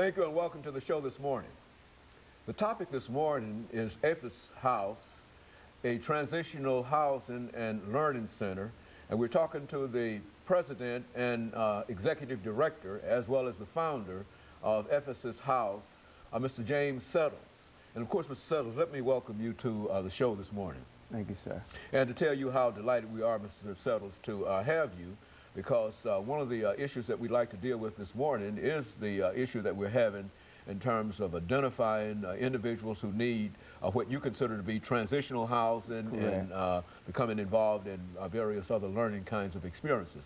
Thank you and welcome to the show this morning. The topic this morning is Ephes House, a transitional housing and learning center, and we're talking to the president and executive director, as well as the founder of Ephes House, Mr. JSettles1. And of course, Mr. Settles, let me welcome you to the show this morning. Thank you, sir. And to tell you how delighted we are, Mr. Settles, to have you, because one of the issues that we'd like to deal with this morning is the issue that we're having in terms of identifying individuals who need what you consider to be transitional housing. Correct. And becoming involved in various other learning kinds of experiences.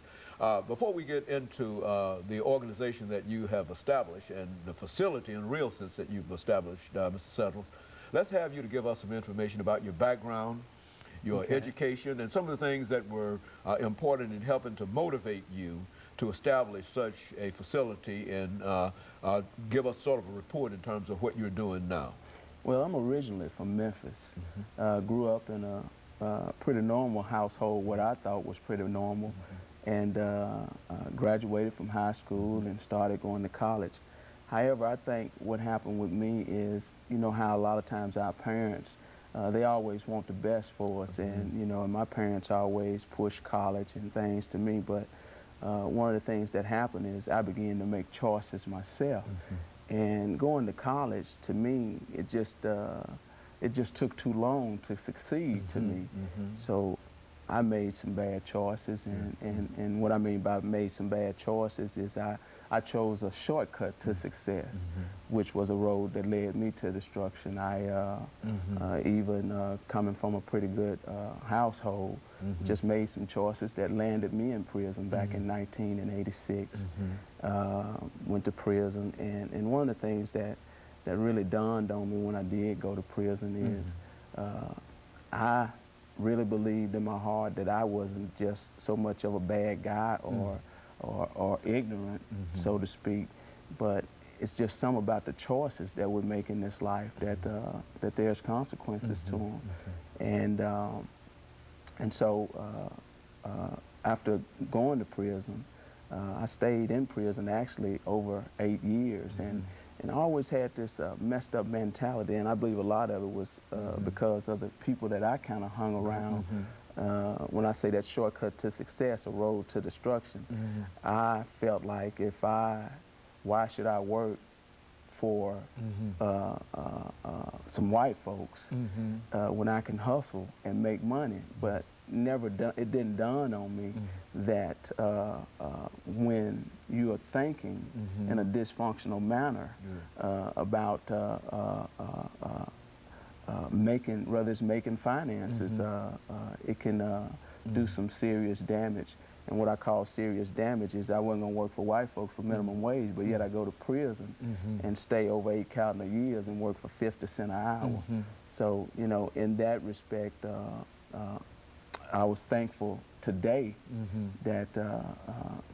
Before we get into the organization that you have established and the facility in real sense that you've established, Mr. Settles, let's have you to give us some information about your background, your education, and some of the things that were important in helping to motivate you to establish such a facility, and give us sort of a report in terms of what you're doing now. Well, I'm originally from Memphis. Grew up in a pretty normal household, what I thought was pretty normal, and graduated from high school and started going to college. However, I think what happened with me is, you know how a lot of times our parents, they always want the best for us, and you know, and my parents always pushed college and things to me, but one of the things that happened is I began to make choices myself. And going to college, to me, it just took too long to succeed to me. So I made some bad choices, and what I mean by made some bad choices is I chose a shortcut to success, which was a road that led me to destruction. Even coming from a pretty good household, just made some choices that landed me in prison back in 1986. Went to prison, and one of the things that really dawned on me when I did go to prison is I really believed in my heart that I wasn't just so much of a bad guy or ignorant, so to speak, but it's just some about the choices that we make in this life that there's consequences to them. And so after going to prison, I stayed in prison actually over 8 years, and I always had this messed up mentality, and I believe a lot of it was because of the people that I kind of hung around. When I say that shortcut to success, a road to destruction, I felt like why should I work for some white folks when I can hustle and make money? But it didn't dawn on me that when you are thinking in a dysfunctional manner about whether it's making finances, it can do some serious damage. And what I call serious damage is I wasn't going to work for white folks for minimum wage, but yet I go to prison and stay over 8 calendar years and work for 50 cents an hour. So, you know, in that respect, I was thankful today that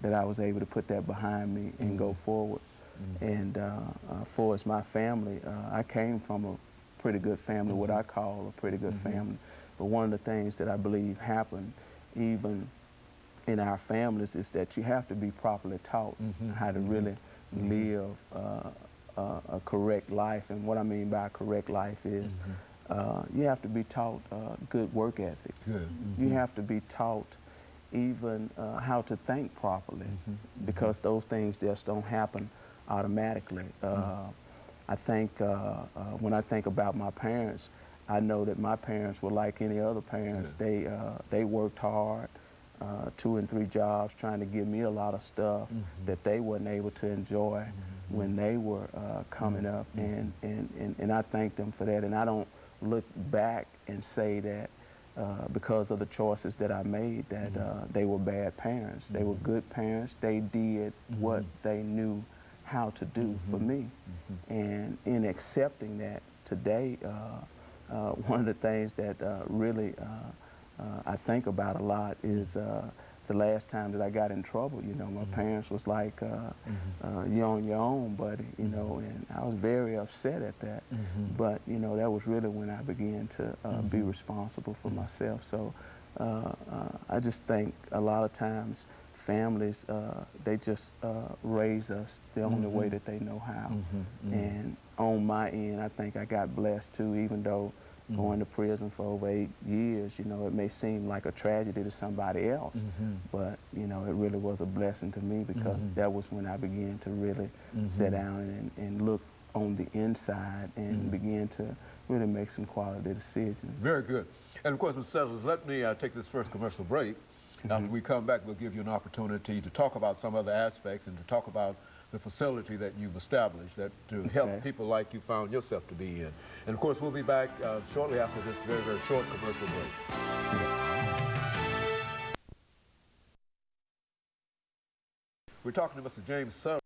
I was able to put that behind me and go forward. And for as my family, I came from a pretty good family, what I call a pretty good family. But one of the things that I believe happened even in our families is that you have to be properly taught how to really live a correct life. And what I mean by a correct life is you have to be taught good work ethics. You have to be taught even how to think properly, because those things just don't happen automatically. I think when I think about my parents, I know that my parents were like any other parents. They worked hard, 2 and 3 jobs, trying to give me a lot of stuff that they weren't able to enjoy when they were coming up, and I thank them for that. And I don't look back and say that because of the choices that I made that they were bad parents. They were good parents. They did what they knew how to do for me. And in accepting that today, one of the things that really I think about a lot is the last time that I got in trouble. You know, my parents was like, you're on your own, buddy, you know, and I was very upset at that. But, you know, that was really when I began to be responsible for myself. So I just think a lot of times families, they just raise us the only way that they know how. And on my end, I think I got blessed too, even though going to prison for over 8 years, you know, it may seem like a tragedy to somebody else, but, you know, it really was a blessing to me because that was when I began to really sit down and look on the inside and begin to really make some quality decisions. Very good. And of course, Mr. Settles, let me take this first commercial break. After we come back, we'll give you an opportunity to talk about some other aspects and to talk about the facility that you've established that to help people like you found yourself to be in. And of course, we'll be back shortly after this very, very short commercial break. We're talking to Mr. James Settles.